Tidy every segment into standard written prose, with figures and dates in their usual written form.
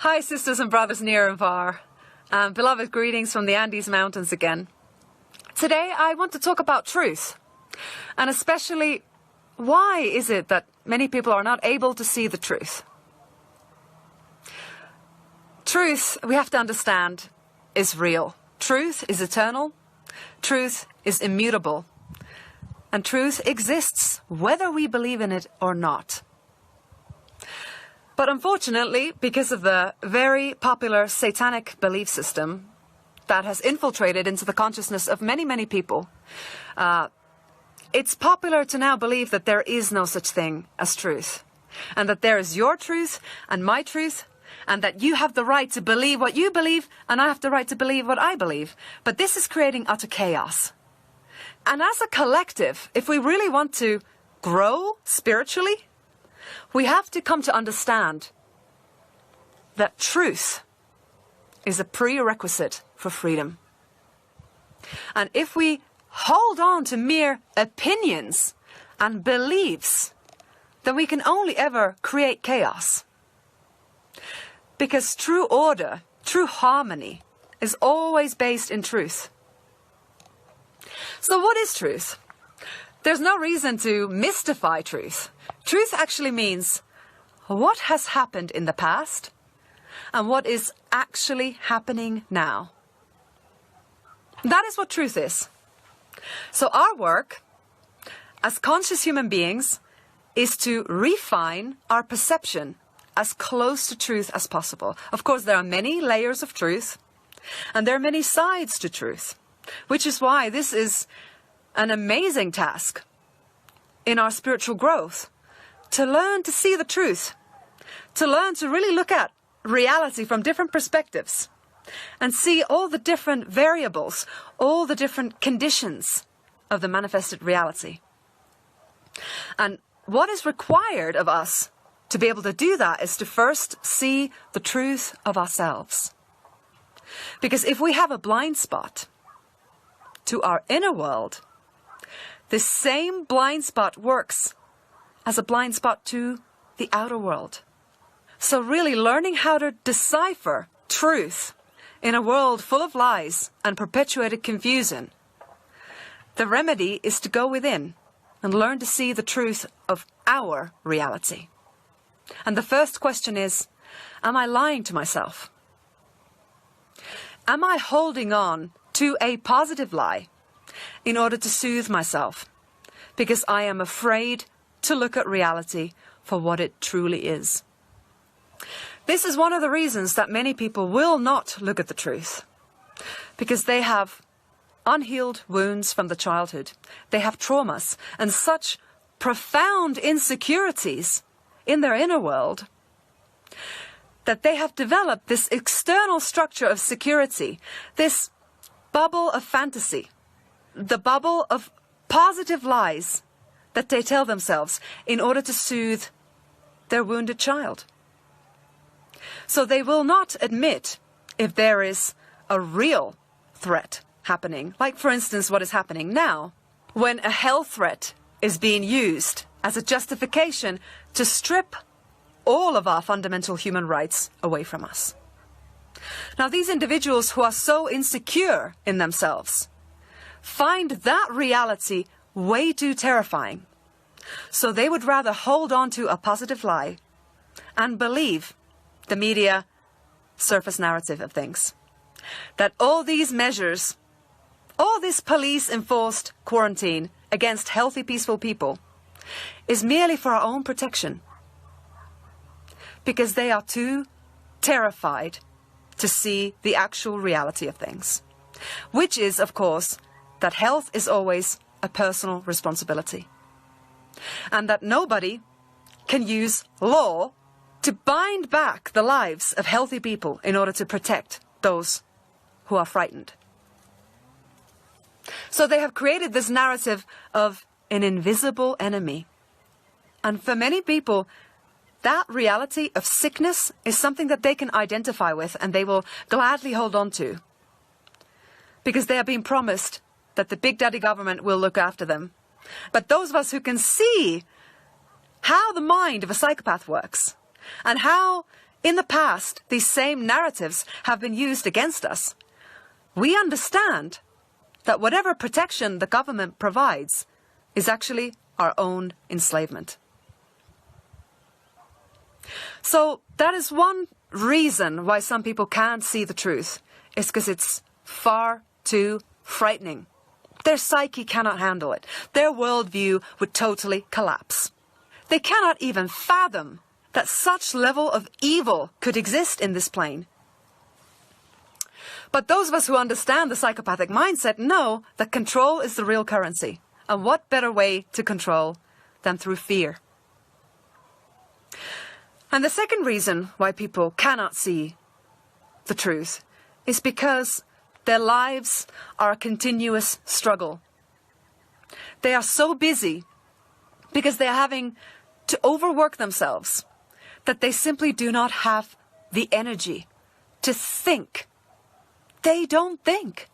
Hi sisters and brothers near and far. Beloved greetings from the Andes Mountains again. Today I want to talk about truth. And especially, why is it that many people are not able to see the truth? Truth, we have to understand, is real. Truth is eternal. Truth is immutable. And truth exists whether we believe in it or not. But unfortunately, because of the very popular satanic belief system that has infiltrated into the consciousness of many, many people, it's popular to now believe that there is no such thing as truth, and that there is your truth and my truth, and that you have the right to believe what you believe, and I have the right to believe what I believe. But this is creating utter chaos. And as a collective, if we really want to grow spiritually, we have to come to understand that truth is a prerequisite for freedom. And if we hold on to mere opinions and beliefs, then we can only ever create chaos. Because true order, true harmony, is always based in truth. So what is truth? There's no reason to mystify truth. Truth actually means what has happened in the past and what is actually happening now. That is what truth is. So our work as conscious human beings is to refine our perception as close to truth as possible. Of course, there are many layers of truth and there are many sides to truth, which is why this is an amazing task in our spiritual growth, to learn to see the truth, to learn to really look at reality from different perspectives and see all the different variables, all the different conditions of the manifested reality. And what is required of us to be able to do that is to first see the truth of ourselves. Because if we have a blind spot to our inner world, this same blind spot works as a blind spot to the outer world. So really learning how to decipher truth in a world full of lies and perpetuated confusion, the remedy is to go within and learn to see the truth of our reality. And the first question is, am I lying to myself? Am I holding on to a positive lie in order to soothe myself, because I am afraid to look at reality for what it truly is? This is one of the reasons that many people will not look at the truth, because they have unhealed wounds from the childhood. They have traumas and such profound insecurities in their inner world that they have developed this external structure of security, this bubble of fantasy, the bubble of positive lies that they tell themselves in order to soothe their wounded child. So they will not admit if there is a real threat happening, like for instance what is happening now, when a health threat is being used as a justification to strip all of our fundamental human rights away from us. Now, these individuals who are so insecure in themselves find that reality way too terrifying. So they would rather hold on to a positive lie and believe the media surface narrative of things. That all these measures, all this police-enforced quarantine against healthy, peaceful people is merely for our own protection. Because they are too terrified to see the actual reality of things. Which is, of course, that health is always a personal responsibility. And that nobody can use law to bind back the lives of healthy people in order to protect those who are frightened. So they have created this narrative of an invisible enemy. And for many people, that reality of sickness is something that they can identify with and they will gladly hold on to. Because they are being promised that the big daddy government will look after them. But those of us who can see how the mind of a psychopath works and how in the past these same narratives have been used against us, we understand that whatever protection the government provides is actually our own enslavement. So that is one reason why some people can't see the truth, is because it's far too frightening. Their psyche cannot handle it. Their worldview would totally collapse. They cannot even fathom that such level of evil could exist in this plane. But those of us who understand the psychopathic mindset know that control is the real currency. And what better way to control than through fear? And the second reason why people cannot see the truth is because their lives are a continuous struggle. They are so busy because they are having to overwork themselves that they simply do not have the energy to think. They don't think.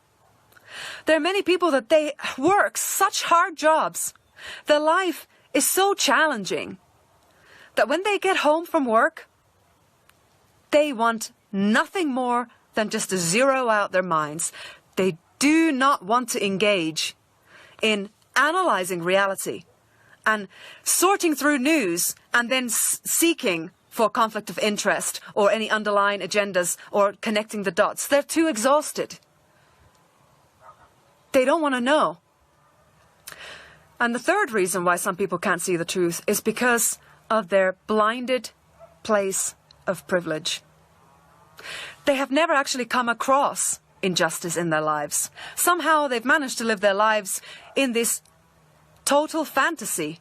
There are many people that they work such hard jobs. Their life is so challenging that when they get home from work, they want nothing more than just to zero out their minds. They do not want to engage in analyzing reality and sorting through news and then seeking for conflict of interest or any underlying agendas or connecting the dots. They're too exhausted. They don't want to know. And the third reason why some people can't see the truth is because of their blinded place of privilege. They have never actually come across injustice in their lives. Somehow they've managed to live their lives in this total fantasy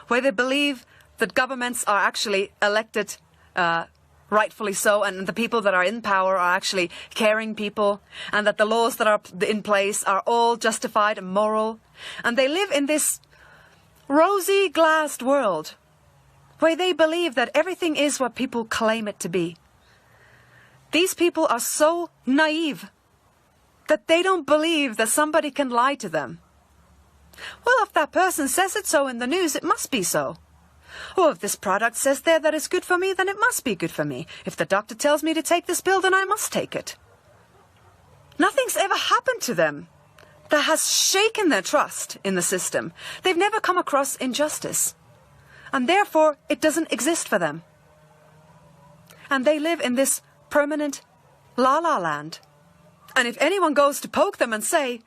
where they believe that governments are actually elected rightfully so, and the people that are in power are actually caring people, and that the laws that are in place are all justified and moral. And they live in this rosy glassed world where they believe that everything is what people claim it to be. These people are so naive that they don't believe that somebody can lie to them. Well, if that person says it so in the news, it must be so. Or if this product says there that it's good for me, then it must be good for me. If the doctor tells me to take this pill, then I must take it. Nothing's ever happened to them that has shaken their trust in the system. They've never come across injustice. And therefore, it doesn't exist for them. And they live in this permanent la-la land. And if anyone goes to poke them and say,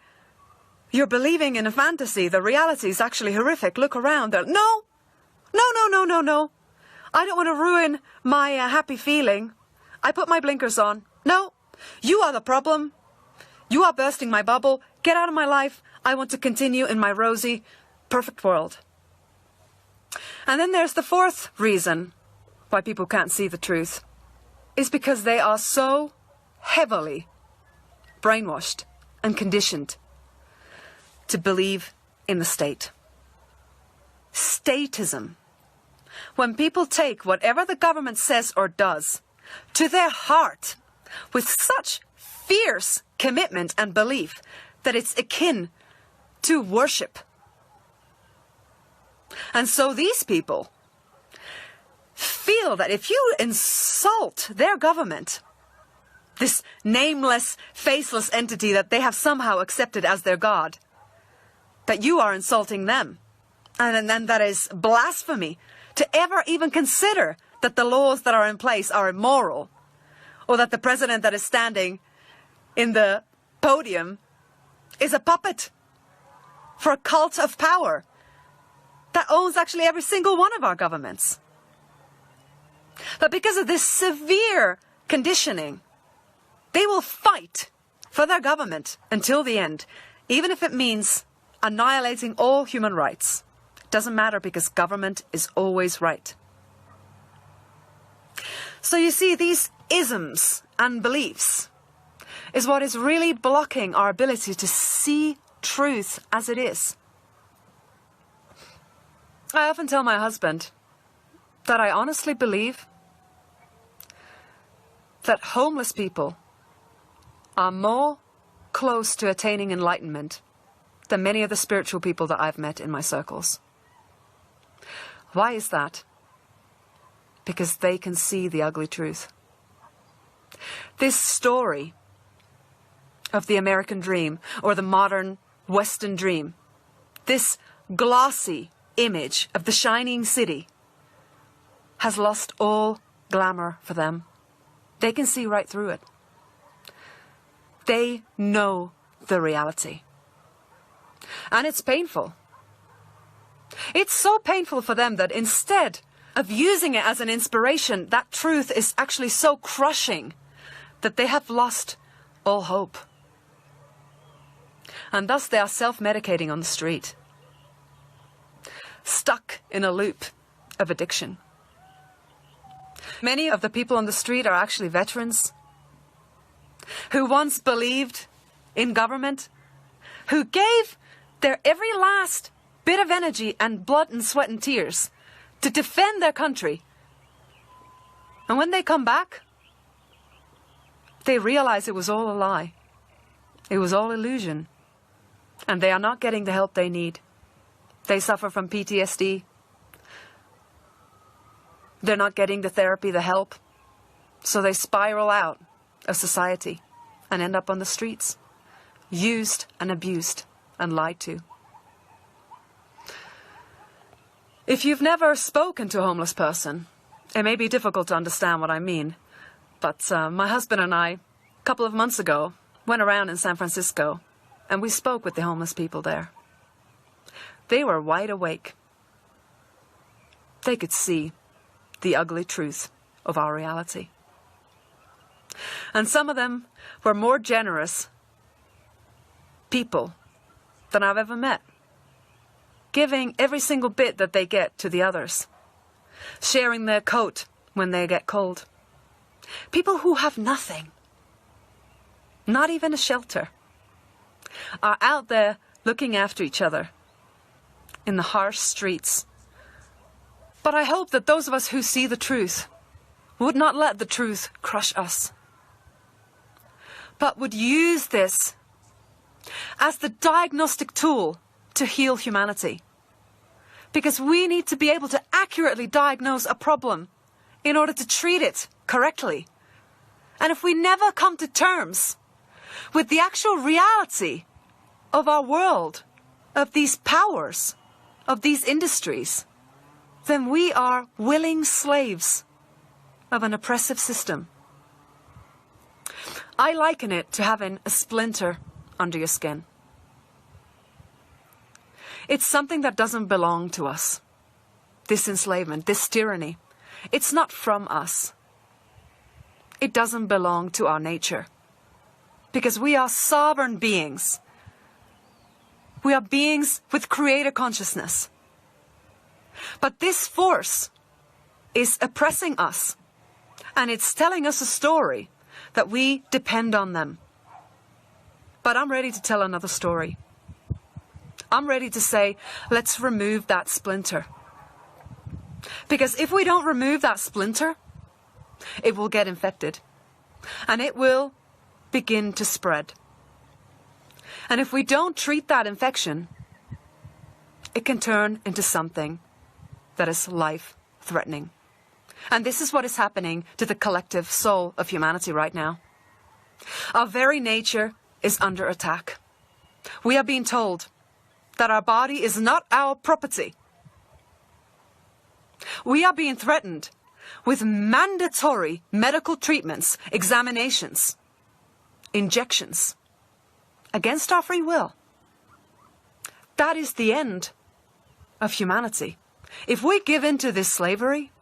"You're believing in a fantasy, the reality is actually horrific, look around," they're, no, I don't want to ruin my happy feeling. I put my blinkers on. No, you are the problem. You are bursting my bubble. Get out of my life. I want to continue in my rosy, perfect world. And then there's the fourth reason why people can't see the truth, is because they are so heavily brainwashed and conditioned to believe in the state. Statism. When people take whatever the government says or does to their heart with such fierce commitment and belief that it's akin to worship. And so these people feel that if you insult their government, this nameless, faceless entity that they have somehow accepted as their God, that you are insulting them. And then that is blasphemy to ever even consider that the laws that are in place are immoral, or that the president that is standing in the podium is a puppet for a cult of power that owns actually every single one of our governments. But because of this severe conditioning, they will fight for their government until the end, even if it means annihilating all human rights. It doesn't matter, because government is always right. So you see, these isms and beliefs is what is really blocking our ability to see truth as it is. I often tell my husband that I honestly believe that homeless people are more close to attaining enlightenment than many of the spiritual people that I've met in my circles. Why is that? Because they can see the ugly truth. This story of the American dream or the modern Western dream, this glossy image of the shining city, has lost all glamour for them. They can see right through it. They know the reality. And it's painful. It's so painful for them that instead of using it as an inspiration, that truth is actually so crushing that they have lost all hope. And thus they are self-medicating on the street, stuck in a loop of addiction. Many of the people on the street are actually veterans who once believed in government, who gave their every last bit of energy and blood and sweat and tears to defend their country. And when they come back, they realize it was all a lie. It was all illusion. And they are not getting the help they need. They suffer from PTSD. They're not getting the therapy, the help. So they spiral out of society and end up on the streets, used and abused and lied to. If you've never spoken to a homeless person, it may be difficult to understand what I mean. But my husband and I, a couple of months ago, went around in San Francisco and we spoke with the homeless people there. They were wide awake. They could see the ugly truth of our reality. And some of them were more generous people than I've ever met, giving every single bit that they get to the others, sharing their coat when they get cold. People who have nothing, not even a shelter, are out there looking after each other in the harsh streets. But I hope that those of us who see the truth would not let the truth crush us, but would use this as the diagnostic tool to heal humanity. Because we need to be able to accurately diagnose a problem in order to treat it correctly. And if we never come to terms with the actual reality of our world, of these powers, of these industries, then we are willing slaves of an oppressive system. I liken it to having a splinter under your skin. It's something that doesn't belong to us. This enslavement, this tyranny, it's not from us. It doesn't belong to our nature. Because we are sovereign beings. We are beings with creator consciousness. But this force is oppressing us. And it's telling us a story that we depend on them. But I'm ready to tell another story. I'm ready to say, let's remove that splinter. Because if we don't remove that splinter, it will get infected. And it will begin to spread. And if we don't treat that infection, it can turn into something that is life-threatening. And this is what is happening to the collective soul of humanity right now. Our very nature is under attack. We are being told that our body is not our property. We are being threatened with mandatory medical treatments, examinations, injections, against our free will. That is the end of humanity. If we give in to this slavery,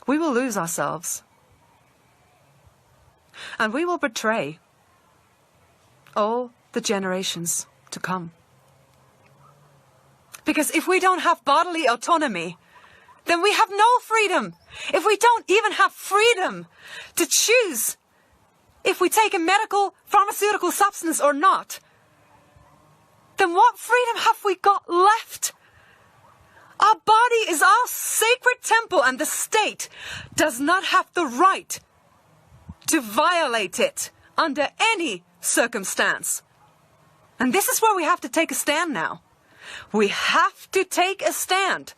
we will lose ourselves. And we will betray all the generations to come. Because if we don't have bodily autonomy, then we have no freedom. If we don't even have freedom to choose if we take a medical, pharmaceutical substance or not, then what freedom have we got left? Our body is our sacred temple, and the state does not have the right to violate it under any circumstance. And this is where we have to take a stand now. We have to take a stand.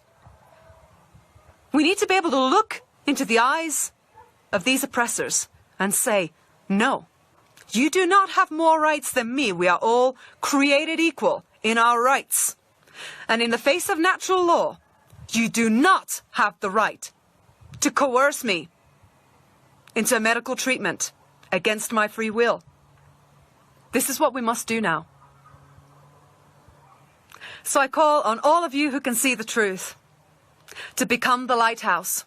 We need to be able to look into the eyes of these oppressors and say, no, you do not have more rights than me. We are all created equal in our rights. And in the face of natural law, you do not have the right to coerce me into medical treatment against my free will. This is what we must do now. So I call on all of you who can see the truth to become the lighthouse,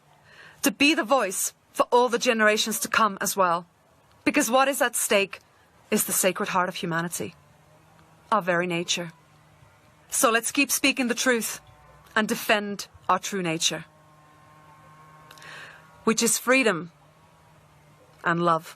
to be the voice for all the generations to come as well. Because what is at stake is the sacred heart of humanity, our very nature. So let's keep speaking the truth and defend our true nature, which is freedom and love.